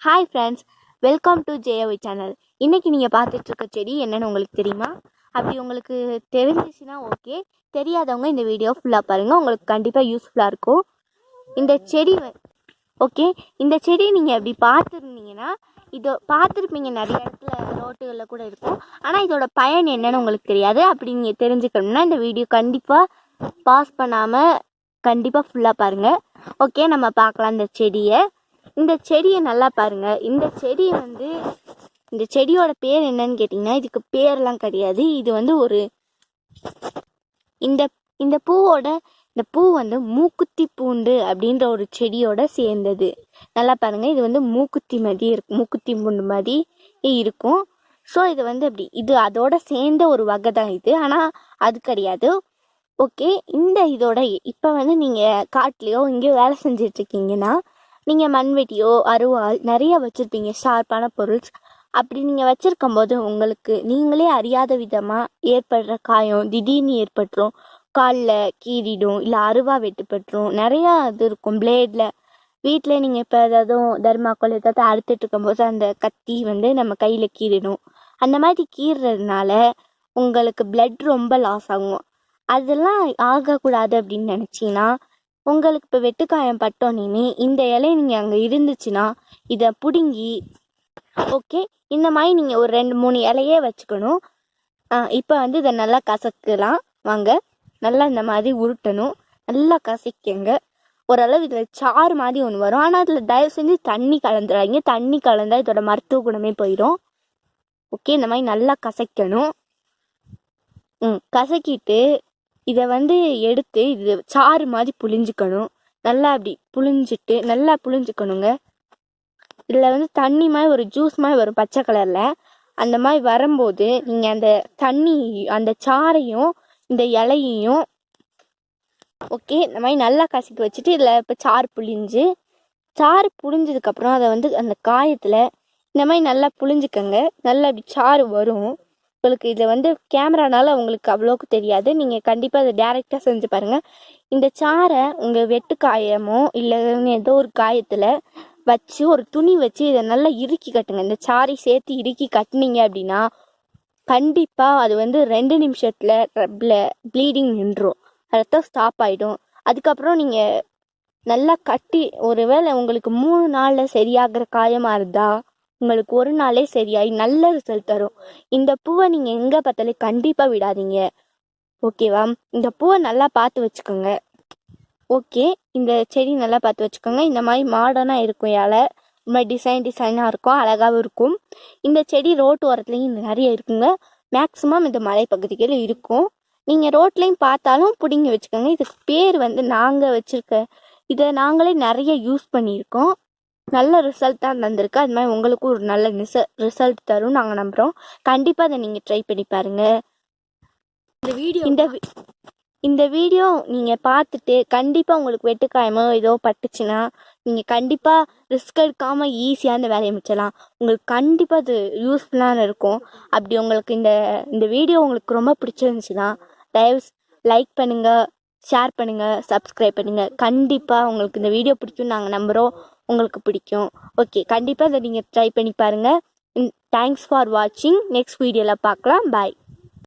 Hi friends, welcome to ஜேஓவி channel. இன்றைக்கி நீங்கள் பார்த்துட்ருக்க செடி என்னென்னு உங்களுக்கு தெரியுமா? அப்படி உங்களுக்கு தெரிஞ்சிச்சுன்னா ஓகே, தெரியாதவங்க இந்த வீடியோ ஃபுல்லாக பாருங்கள், உங்களுக்கு கண்டிப்பாக யூஸ்ஃபுல்லாக இருக்கும். இந்த செடி ஓகே, இந்த செடி நீங்கள் அப்படி பார்த்துருந்தீங்கன்னா பார்த்துருப்பீங்க, நிறைய இடத்துல ரோட்டுகளில் கூட இருக்கும். ஆனால் இதோட பயன் என்னன்னு உங்களுக்கு தெரியாது. அப்படி நீங்கள் தெரிஞ்சுக்கணும்னா இந்த வீடியோ கண்டிப்பாக பாஸ் பண்ணாமல் கண்டிப்பாக ஃபுல்லாக பாருங்கள். ஓகே, நம்ம பார்க்கலாம் இந்த செடியை நல்லா பாருங்கள். இந்த செடியோட பேர் என்னன்னு கேட்டிங்கன்னா, இதுக்கு பேர்லாம் கிடையாது. இது வந்து ஒரு இந்த பூ வந்து மூக்குத்தி பூண்டு அப்படின்ற ஒரு செடியோட சேர்ந்தது. நல்லா பாருங்கள், இது வந்து மூக்குத்தி பூண்டு மாதிரி இருக்கும். ஸோ இது வந்து இது அதோட சேர்ந்த ஒரு வகை தான் இது, ஆனால் அது கிடையாது. ஓகே, இதோட இப்போ வந்து நீங்கள் காட்டிலையோ இங்கேயோ வேலை செஞ்சிட்ருக்கீங்கன்னா, நீங்கள் மண்வெட்டியோ அருவாள் நிறைய வச்சுருப்பீங்க, ஷார்ப்பான பொருள்ஸ். அப்படி நீங்கள் வச்சுருக்கும் போது உங்களுக்கு நீங்களே அறியாத விதமாக ஏற்படுற காயம் திடீர்னு ஏற்பட்டுரும். காலில் கீறிடும், இல்லை அருவா வெட்டுப்பட்டுரும், நிறையா இது இருக்கும். பிளேடில் வீட்டில் நீங்கள் இப்போ தர்மாக்கோல் ஏதாவது அறுத்துட்டு இருக்கும்போது அந்த கத்தி வந்து நம்ம கையில் கீறிடும். அந்த மாதிரி கீறுறதுனால உங்களுக்கு பிளட் ரொம்ப லாஸ் ஆகும். அதெல்லாம் ஆகக்கூடாது அப்படின்னு நினச்சிங்கன்னா, உங்களுக்கு இப்போ வெட்டுக்காயம் பட்டோன்னே இந்த இலையை நீங்கள் அங்கே இருந்துச்சுன்னா இதை பிடுங்கி ஓகே, இந்த மாதிரி நீங்கள் ஒரு 2-3 இலையே வச்சுக்கணும். இப்போ வந்து இதை நல்லா கசக்கலாம். வாங்க, நல்லா இந்த மாதிரி உருட்டணும், நல்லா கசக்கிங்க. ஓரளவு இதில் சாறு மாதிரி ஒன்று வரும். ஆனால் அதில் தயவு செஞ்சு தண்ணி கலந்துடாதீங்க. தண்ணி கலந்தால் இதோட மருத்துவ குணமே போயிடும். ஓகே, இந்த மாதிரி நல்லா கசக்கணும். கசக்கிட்டு இதை வந்து எடுத்து இது சாறு மாதிரி புழிஞ்சிக்கணும். நல்லா அப்படி நல்லா புழிஞ்சிக்கணுங்க. இதில் வந்து தண்ணி மாதிரி ஒரு ஜூஸ் மாதிரி வரும் பச்சை கலரில். அந்த மாதிரி வரும்போது நீங்கள் அந்த சாறையும் இந்த இலையையும் ஓகே இந்த மாதிரி நல்லா கசக்கி வச்சுட்டு இதில் இப்போ சாறு புழிஞ்சதுக்கப்புறம் அதை வந்து அந்த காயத்தில் இந்த மாதிரி நல்லா புழிஞ்சிக்கங்க. நல்லா அப்படி சாறு வரும். உங்களுக்கு இதில் வந்து கேமரானால உங்களுக்கு அவ்வளோக்கு தெரியாது. நீங்கள் கண்டிப்பாக அதை டேரெக்டாக செஞ்சு பாருங்கள். இந்த சாறை உங்கள் வெட்டு காயமோ இல்லை ஏதோ ஒரு காயத்தில் வச்சு ஒரு துணி வச்சு இதை நல்லா இறுக்கி கட்டுங்க. இந்த சாறை சேர்த்து இறுக்கி கட்டினீங்க அப்படின்னா கண்டிப்பாக அது வந்து 2 நிமிஷத்தில் ப்ளீடிங் நின்றும், ரத்தம் ஸ்டாப் ஆகிடும். அதுக்கப்புறம் நீங்கள் நல்லா கட்டி, ஒருவேளை உங்களுக்கு 3 நாளில் சரியாகிற காயமாக இருந்தால் உங்களுக்கு 1 நாளே சரியாகி நல்ல ரிசல்ட் தரும். இந்த பூவை நீங்கள் எங்கே பார்த்தாலும் கண்டிப்பாக விடாதீங்க, ஓகேவா? இந்த பூவை நல்லா பார்த்து வச்சுக்கோங்க. ஓகே, இந்த செடி நல்லா பார்த்து வச்சுக்கோங்க. இந்த மாதிரி மாடர்னாக இருக்கும், இலை இந்த மாதிரி டிசைனாக இருக்கும், அழகாகவும் இருக்கும். இந்த செடி ரோட்டு ஓரத்துலேயும் நிறைய இருக்குங்க. மேக்ஸிமம் இந்த மலைப்பகுதிகள் இருக்கும். நீங்கள் ரோட்லேயும் பார்த்தாலும் பிடிங்கி வச்சுக்கோங்க. இதுக்கு பேர் வந்து நாங்கள் வச்சுருக்க, இதை நாங்களே நிறைய யூஸ் பண்ணியிருக்கோம். நல்ல ரிசல்ட் தான் தந்திருக்கு. அது மாதிரி உங்களுக்கும் ஒரு நல்ல ரிசல்ட் தரும் நாங்கள் நம்புகிறோம். கண்டிப்பாக அதை நீங்கள் ட்ரை பண்ணி பாருங்கள். இந்த வீடியோ நீங்கள் பார்த்துட்டு கண்டிப்பாக உங்களுக்கு வெட்டுக்காயமோ ஏதோ பட்டுச்சுன்னா நீங்கள் கண்டிப்பாக ரிஸ்க் எடுக்காமல் ஈஸியாக அந்த வேலையை முடிச்சலாம். உங்களுக்கு கண்டிப்பாக அது யூஸ்ஃபுல்லாக இருக்கும். அப்படி உங்களுக்கு இந்த வீடியோ உங்களுக்கு ரொம்ப பிடிச்சிருந்துச்சுன்னா தயவு லைக் பண்ணுங்கள், ஷேர் பண்ணுங்கள், சப்ஸ்கிரைப் பண்ணுங்கள். கண்டிப்பாக உங்களுக்கு இந்த வீடியோ பிடிக்கும்னு நாங்கள் நம்புகிறோம். உங்களுக்கு பிடிக்கும். ஓகே, கண்டிப்பாக இதை நீங்கள் ட்ரை பண்ணி பாருங்கள். தேங்க்ஸ் ஃபார் வாட்சிங். நெக்ஸ்ட் வீடியோவில் பார்க்கலாம். பாய்.